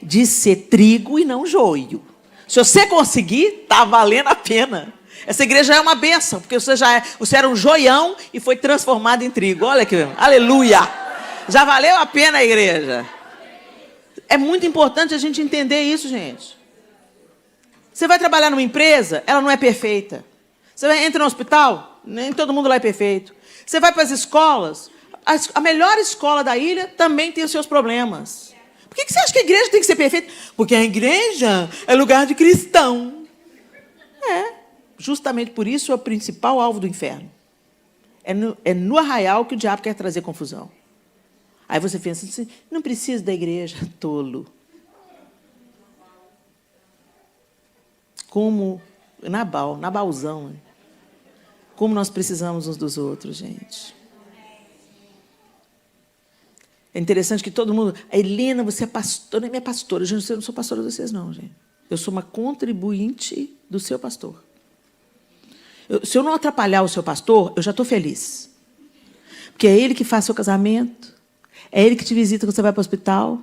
de ser trigo e não joio. Se você conseguir, está valendo a pena. Essa igreja é uma bênção, porque você era um joião e foi transformado em trigo. Olha que aleluia! Já valeu a pena a igreja. É muito importante a gente entender isso, gente. Você vai trabalhar numa empresa, ela não é perfeita. Você entra no hospital, nem todo mundo lá é perfeito. Você vai para as escolas, a melhor escola da ilha também tem os seus problemas. Por que você acha que a igreja tem que ser perfeita? Porque a igreja é lugar de cristão. Justamente por isso é o principal alvo do inferno. É no arraial que o diabo quer trazer confusão. Aí você pensa assim, não precisa da igreja, tolo. Como Nabalzão. Né? Como nós precisamos uns dos outros, gente. É interessante que todo mundo... A Helena, você é pastora, minha pastora. Eu não sou pastora de vocês, não, gente. Eu sou uma contribuinte do seu pastor. Se eu não atrapalhar o seu pastor, eu já estou feliz. Porque é ele que faz seu casamento, é ele que te visita quando você vai para o hospital,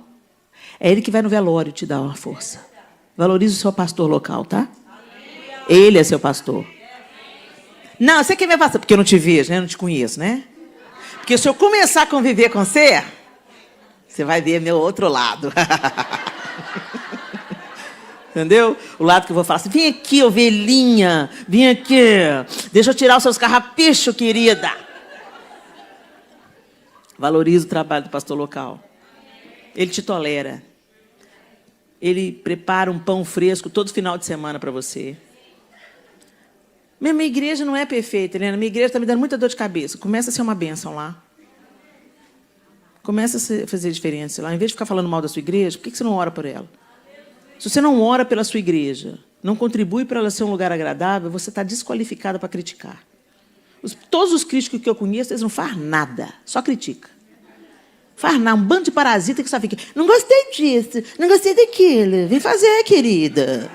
é ele que vai no velório te dar uma força. Valorize o seu pastor local, tá? Ele é seu pastor. Não, você quer me pastor? Porque eu não te vejo, né? Eu não te conheço, né? Porque se eu começar a conviver com você, você vai ver meu outro lado. Entendeu? O lado que eu vou falar assim, vem aqui, ovelhinha, vem aqui, deixa eu tirar os seus carrapichos, querida. Valoriza o trabalho do pastor local. Ele te tolera. Ele prepara um pão fresco todo final de semana para você. Minha igreja não é perfeita, Helena. Minha igreja está me dando muita dor de cabeça. Começa a ser uma bênção lá. Começa a fazer diferença lá. Em vez de ficar falando mal da sua igreja, por que você não ora por ela? Se você não ora pela sua igreja, não contribui para ela ser um lugar agradável, você está desqualificada para criticar. Todos os críticos que eu conheço, eles não fazem nada, só criticam. Faz nada, um bando de parasita que só fica, não gostei disso, não gostei daquilo, vem fazer, querida.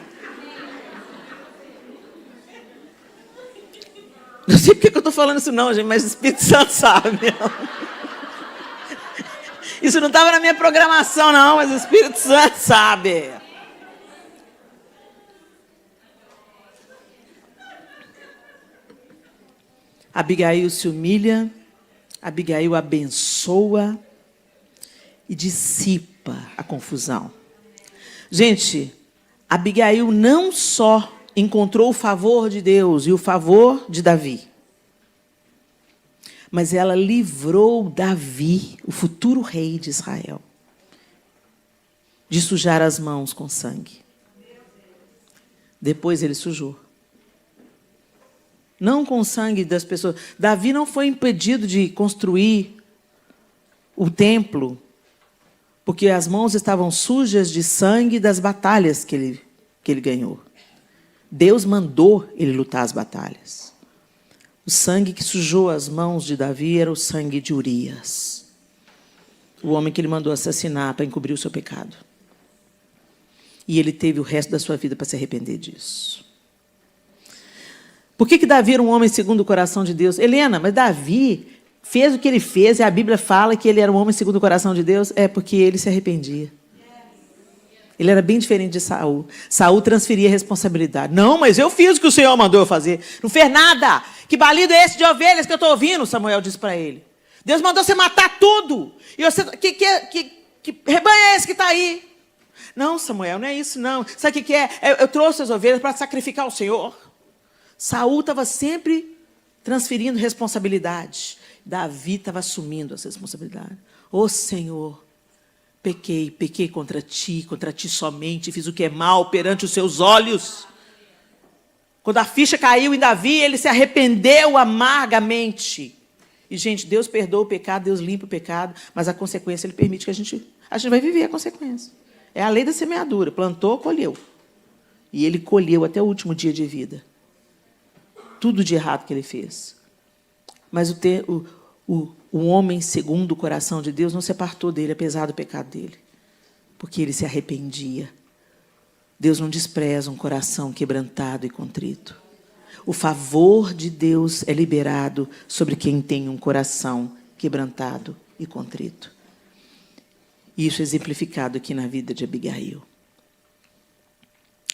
Não sei porque eu estou falando isso não, gente, mas o Espírito Santo sabe. Isso não estava na minha programação, não, mas o Espírito Santo sabe. Abigail se humilha, Abigail abençoa e dissipa a confusão. Gente, Abigail não só encontrou o favor de Deus e o favor de Davi, mas ela livrou Davi, o futuro rei de Israel, de sujar as mãos com sangue. Depois ele sujou. Não com o sangue das pessoas. Davi não foi impedido de construir o templo, porque as mãos estavam sujas de sangue das batalhas que ele ganhou. Deus mandou ele lutar as batalhas. O sangue que sujou as mãos de Davi era o sangue de Urias, o homem que ele mandou assassinar para encobrir o seu pecado. E ele teve o resto da sua vida para se arrepender disso. Por que Davi era um homem segundo o coração de Deus? Helena, mas Davi fez o que ele fez e a Bíblia fala que ele era um homem segundo o coração de Deus? É porque ele se arrependia. Ele era bem diferente de Saul. Saul transferia a responsabilidade. Não, mas eu fiz o que o Senhor mandou eu fazer. Não fez nada. Que balido é esse de ovelhas que eu estou ouvindo? Samuel disse para ele. Deus mandou você matar tudo. E você, que rebanho é esse que está aí? Não, Samuel, não é isso, não. Sabe o que é? Eu trouxe as ovelhas para sacrificar ao Senhor. Saul estava sempre transferindo responsabilidade. Davi estava assumindo essa responsabilidade. Ô Senhor, pequei contra ti somente, fiz o que é mal perante os seus olhos. Quando a ficha caiu em Davi, ele se arrependeu amargamente. E, gente, Deus perdoa o pecado, Deus limpa o pecado, mas a consequência, Ele permite que a gente vai viver a consequência. É a lei da semeadura. Plantou, colheu. E ele colheu até o último dia de vida. Tudo de errado que ele fez. Mas o homem, segundo o coração de Deus, não se apartou dele, apesar do pecado dele. Porque ele se arrependia. Deus não despreza um coração quebrantado e contrito. O favor de Deus é liberado sobre quem tem um coração quebrantado e contrito. Isso é exemplificado aqui na vida de Abigail.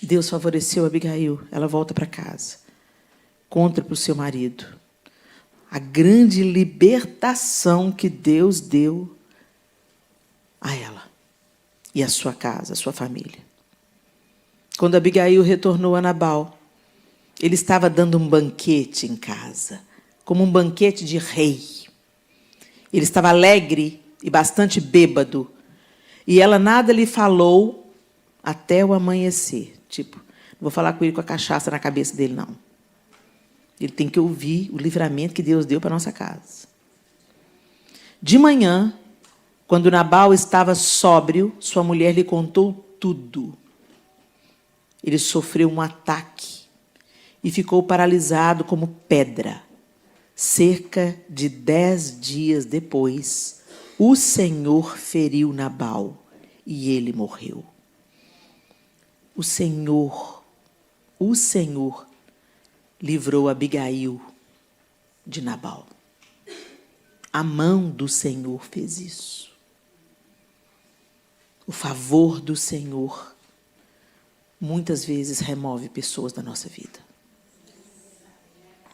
Deus favoreceu Abigail. Ela volta para casa. Conta para o seu marido a grande libertação que Deus deu a ela e à sua casa, à sua família. Quando Abigail retornou a Nabal, ele estava dando um banquete em casa, como um banquete de rei. Ele estava alegre e bastante bêbado. E ela nada lhe falou até o amanhecer. Tipo, não vou falar com ele com a cachaça na cabeça dele, não. Ele tem que ouvir o livramento que Deus deu para a nossa casa. De manhã, quando Nabal estava sóbrio, sua mulher lhe contou tudo. Ele sofreu um ataque e ficou paralisado como pedra. Cerca de 10 dias depois, o Senhor feriu Nabal e ele morreu. O Senhor livrou Abigail de Nabal. A mão do Senhor fez isso. O favor do Senhor muitas vezes remove pessoas da nossa vida.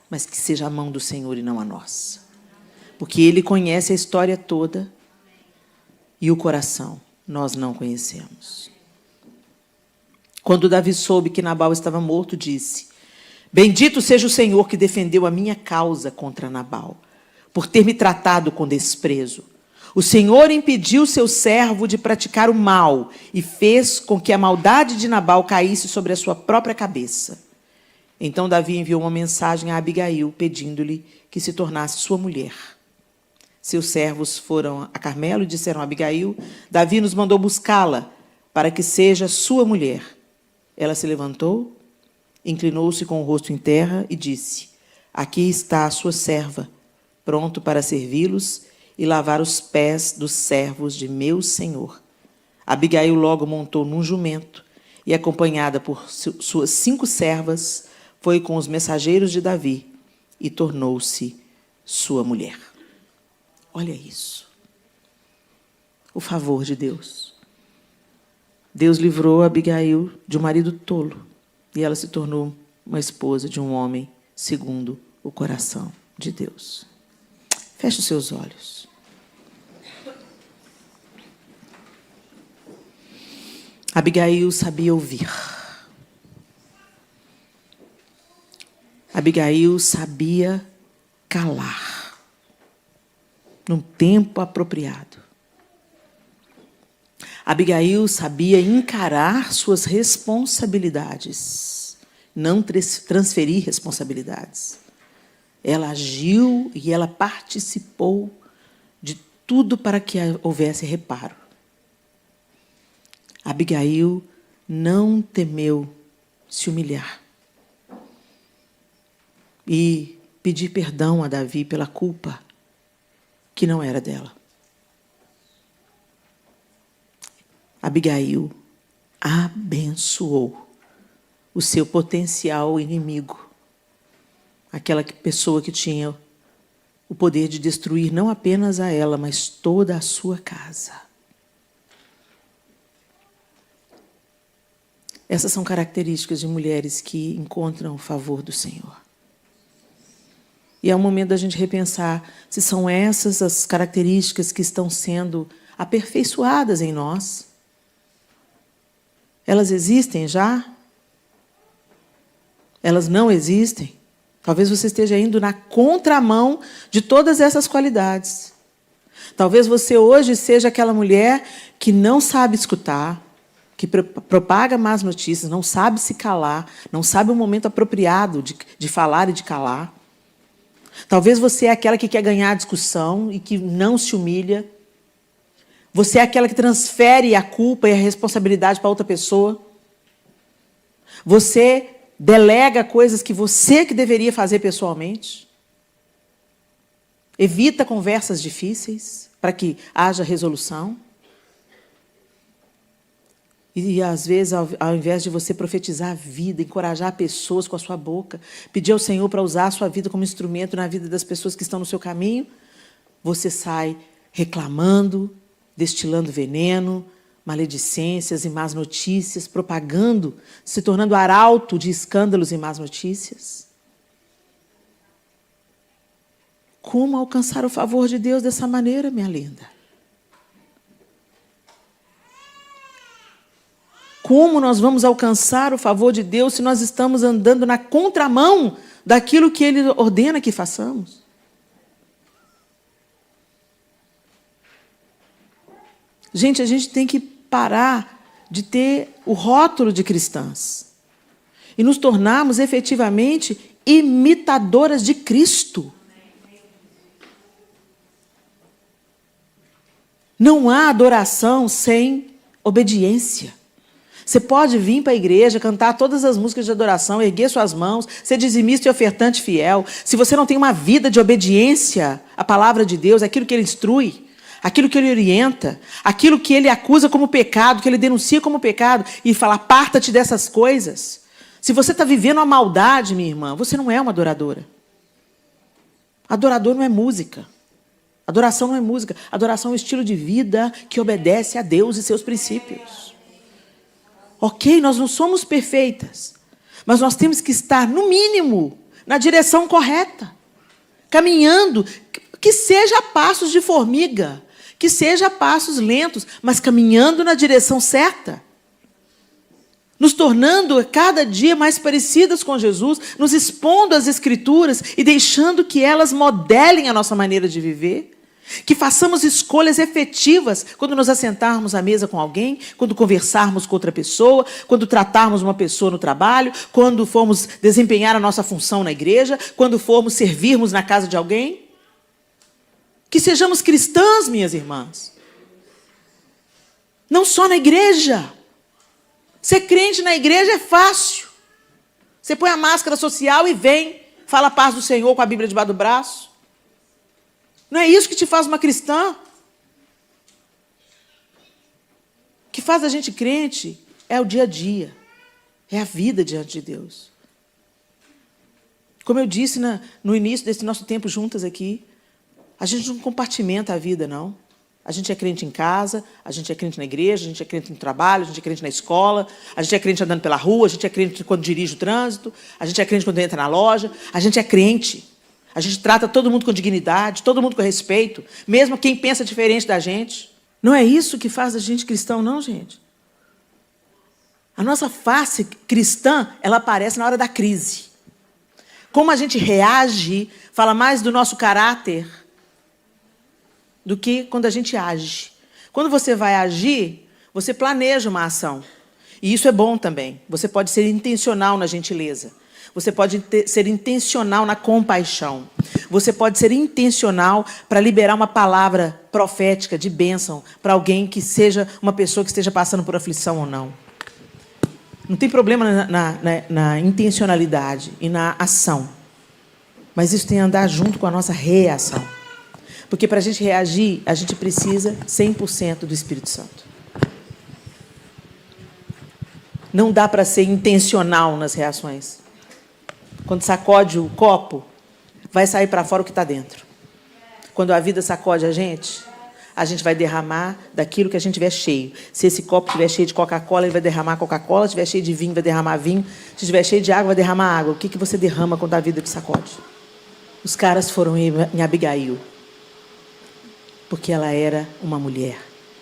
Mas que seja a mão do Senhor e não a nossa. Porque Ele conhece a história toda e o coração nós não conhecemos. Quando Davi soube que Nabal estava morto, disse: Bendito seja o Senhor que defendeu a minha causa contra Nabal, por ter me tratado com desprezo. O Senhor impediu seu servo de praticar o mal e fez com que a maldade de Nabal caísse sobre a sua própria cabeça. Então Davi enviou uma mensagem a Abigail, pedindo-lhe que se tornasse sua mulher. Seus servos foram a Carmelo e disseram a Abigail: Davi nos mandou buscá-la para que seja sua mulher. Ela se levantou, inclinou-se com o rosto em terra e disse: Aqui está a sua serva, pronto para servi-los e lavar os pés dos servos de meu senhor. Abigail logo montou num jumento e, acompanhada por suas 5 servas, foi com os mensageiros de Davi e tornou-se sua mulher. Olha isso. O favor de Deus. Deus livrou Abigail de um marido tolo e ela se tornou uma esposa de um homem segundo o coração de Deus. Feche os seus olhos. Abigail sabia ouvir. Abigail sabia calar num tempo apropriado. Abigail sabia encarar suas responsabilidades, não transferir responsabilidades. Ela agiu e ela participou de tudo para que houvesse reparo. Abigail não temeu se humilhar e pedir perdão a Davi pela culpa que não era dela. Abigail abençoou o seu potencial inimigo, aquela pessoa que tinha o poder de destruir não apenas a ela, mas toda a sua casa. Essas são características de mulheres que encontram o favor do Senhor. E é o momento da gente repensar se são essas as características que estão sendo aperfeiçoadas em nós. Elas existem já? Elas não existem? Talvez você esteja indo na contramão de todas essas qualidades. Talvez você hoje seja aquela mulher que não sabe escutar, que propaga más notícias, não sabe se calar, não sabe o momento apropriado de falar e de calar. Talvez você é aquela que quer ganhar a discussão e que não se humilha. Você é aquela que transfere a culpa e a responsabilidade para outra pessoa. Você delega coisas que você que deveria fazer pessoalmente. Evita conversas difíceis para que haja resolução. E, às vezes, ao invés de você profetizar a vida, encorajar pessoas com a sua boca, pedir ao Senhor para usar a sua vida como instrumento na vida das pessoas que estão no seu caminho, você sai reclamando, destilando veneno, maledicências e más notícias, propagando, se tornando arauto de escândalos e más notícias. Como alcançar o favor de Deus dessa maneira, minha linda? Como nós vamos alcançar o favor de Deus se nós estamos andando na contramão daquilo que Ele ordena que façamos? Gente, a gente tem que parar de ter o rótulo de cristãs e nos tornarmos efetivamente imitadoras de Cristo. Não há adoração sem obediência. Você pode vir para a igreja, cantar todas as músicas de adoração, erguer suas mãos, ser dizimista e ofertante fiel. Se você não tem uma vida de obediência à palavra de Deus, aquilo que Ele instrui, aquilo que Ele orienta, aquilo que Ele acusa como pecado, que Ele denuncia como pecado, e fala, aparta-te dessas coisas. Se você está vivendo uma maldade, minha irmã, você não é uma adoradora. Adorador não é música. Adoração não é música. Adoração é um estilo de vida que obedece a Deus e seus princípios. Ok, nós não somos perfeitas, mas nós temos que estar, no mínimo, na direção correta. Caminhando, que seja a passos de formiga, que seja a passos lentos, mas caminhando na direção certa. Nos tornando cada dia mais parecidas com Jesus, nos expondo às Escrituras e deixando que elas modelem a nossa maneira de viver. Que façamos escolhas efetivas quando nos assentarmos à mesa com alguém, quando conversarmos com outra pessoa, quando tratarmos uma pessoa no trabalho, quando formos desempenhar a nossa função na igreja, quando formos servirmos na casa de alguém. Que sejamos cristãs, minhas irmãs. Não só na igreja. Ser crente na igreja é fácil. Você põe a máscara social e vem, fala a paz do Senhor com a Bíblia debaixo do braço. Não é isso que te faz uma cristã? O que faz a gente crente é o dia a dia, é a vida diante de Deus. Como eu disse no início desse nosso tempo juntas aqui, a gente não compartimenta a vida, não. A gente é crente em casa, a gente é crente na igreja, a gente é crente no trabalho, a gente é crente na escola, a gente é crente andando pela rua, a gente é crente quando dirige o trânsito, a gente é crente quando entra na loja, a gente é crente. A gente trata todo mundo com dignidade, todo mundo com respeito, mesmo quem pensa diferente da gente. Não é isso que faz a gente cristão, não, gente. A nossa face cristã, ela aparece na hora da crise. Como a gente reage, fala mais do nosso caráter do que quando a gente age. Quando você vai agir, você planeja uma ação. E isso é bom também. Você pode ser intencional na gentileza. Você pode ser intencional na compaixão. Você pode ser intencional para liberar uma palavra profética de bênção para alguém que seja uma pessoa que esteja passando por aflição ou não. Não tem problema na intencionalidade e na ação. Mas isso tem a andar junto com a nossa reação. Porque para a gente reagir, a gente precisa 100% do Espírito Santo. Não dá para ser intencional nas reações. Quando sacode o copo, vai sair para fora o que está dentro. Quando a vida sacode a gente vai derramar daquilo que a gente tiver cheio. Se esse copo estiver cheio de Coca-Cola, ele vai derramar Coca-Cola. Se estiver cheio de vinho, vai derramar vinho. Se estiver cheio de água, vai derramar água. O que você derrama quando a vida te sacode? Os caras foram em Abigail, porque ela era uma mulher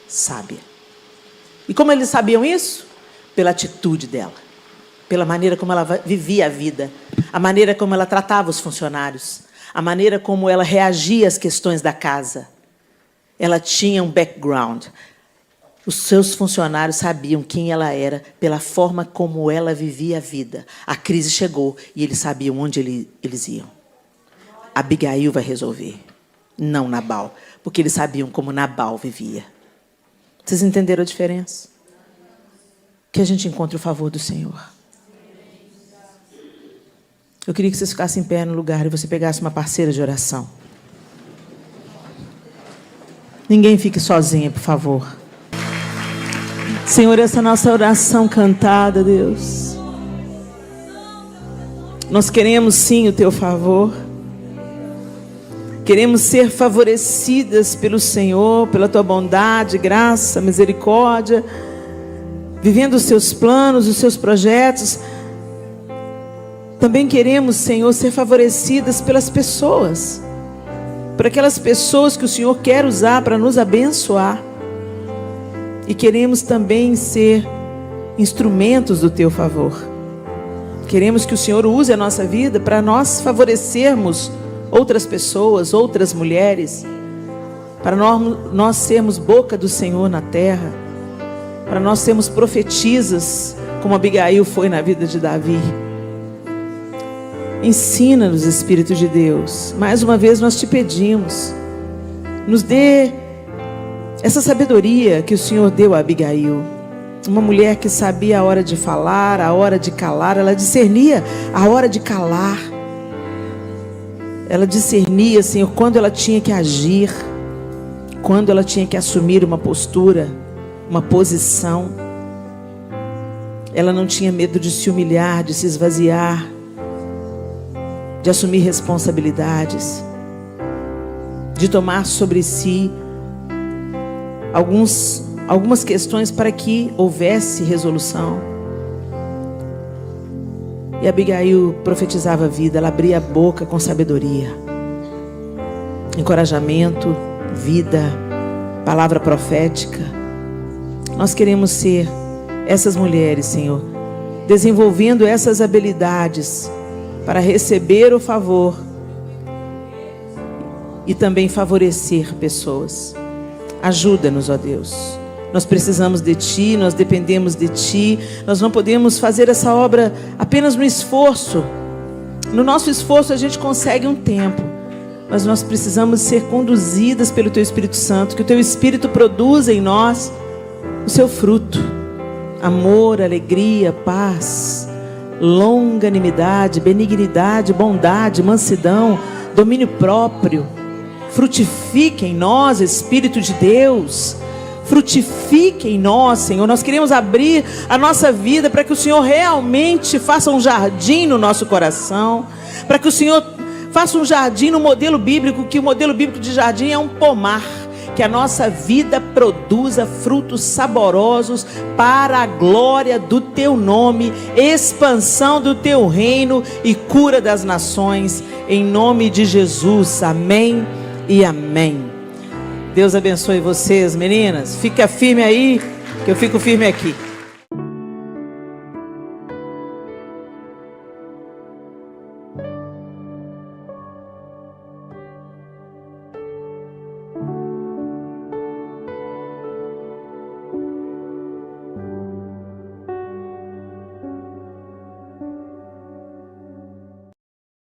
sábia. E como eles sabiam isso? pela atitude dela, pela maneira como ela vivia a vida, a maneira como ela tratava os funcionários, a maneira como ela reagia às questões da casa. Ela tinha um background. Os seus funcionários sabiam quem ela era pela forma como ela vivia a vida. A crise chegou e eles sabiam onde eles iam. Abigail vai resolver, não Nabal, porque eles sabiam como Nabal vivia. Vocês entenderam a diferença? Que a gente encontre o favor do Senhor. Eu queria que vocês ficassem em pé no lugar e você pegasse uma parceira de oração. Ninguém fique sozinha, por favor. Senhor, essa nossa oração cantada, Deus. Nós queremos sim o teu favor. Queremos ser favorecidas pelo Senhor, pela tua bondade, graça, misericórdia, vivendo os teus planos, os seus projetos. Também queremos, Senhor, ser favorecidas pelas pessoas, por aquelas pessoas que o Senhor quer usar para nos abençoar. E queremos também ser instrumentos do teu favor. Queremos que o Senhor use a nossa vida para nós favorecermos outras pessoas, outras mulheres, para nós sermos boca do Senhor na terra, para nós sermos profetisas, como Abigail foi na vida de Davi. Ensina-nos, Espírito de Deus. Mais uma vez nós te pedimos, nos dê essa sabedoria que o Senhor deu a Abigail, uma mulher que sabia a hora de falar, a hora de calar. Ela discernia a hora de calar. Ela discernia, Senhor, quando ela tinha que agir, quando ela tinha que assumir uma postura, uma posição. Ela não tinha medo de se humilhar, de se esvaziar, de assumir responsabilidades, de tomar sobre si algumas questões para que houvesse resolução. E Abigail profetizava a vida, ela abria a boca com sabedoria, encorajamento, vida, palavra profética. Nós queremos ser essas mulheres, Senhor, desenvolvendo essas habilidades para receber o favor e também favorecer pessoas. Ajuda-nos, ó Deus. Nós precisamos de Ti, nós dependemos de Ti. Nós não podemos fazer essa obra apenas no esforço. No nosso esforço a gente consegue um tempo, mas nós precisamos ser conduzidas pelo Teu Espírito Santo. Que o Teu Espírito produza em nós o seu fruto: amor, alegria, paz, longanimidade, benignidade, bondade, mansidão, domínio próprio. Frutifique em nós, Espírito de Deus. Frutifique em nós, Senhor. Nós queremos abrir a nossa vida para que o Senhor realmente faça um jardim no nosso coração, para que o Senhor faça um jardim no modelo bíblico, que o modelo bíblico de jardim é um pomar. Que a nossa vida produza frutos saborosos para a glória do Teu nome, expansão do Teu reino e cura das nações, em nome de Jesus. Amém e amém. Deus abençoe vocês, meninas. Fica firme aí, que eu fico firme aqui.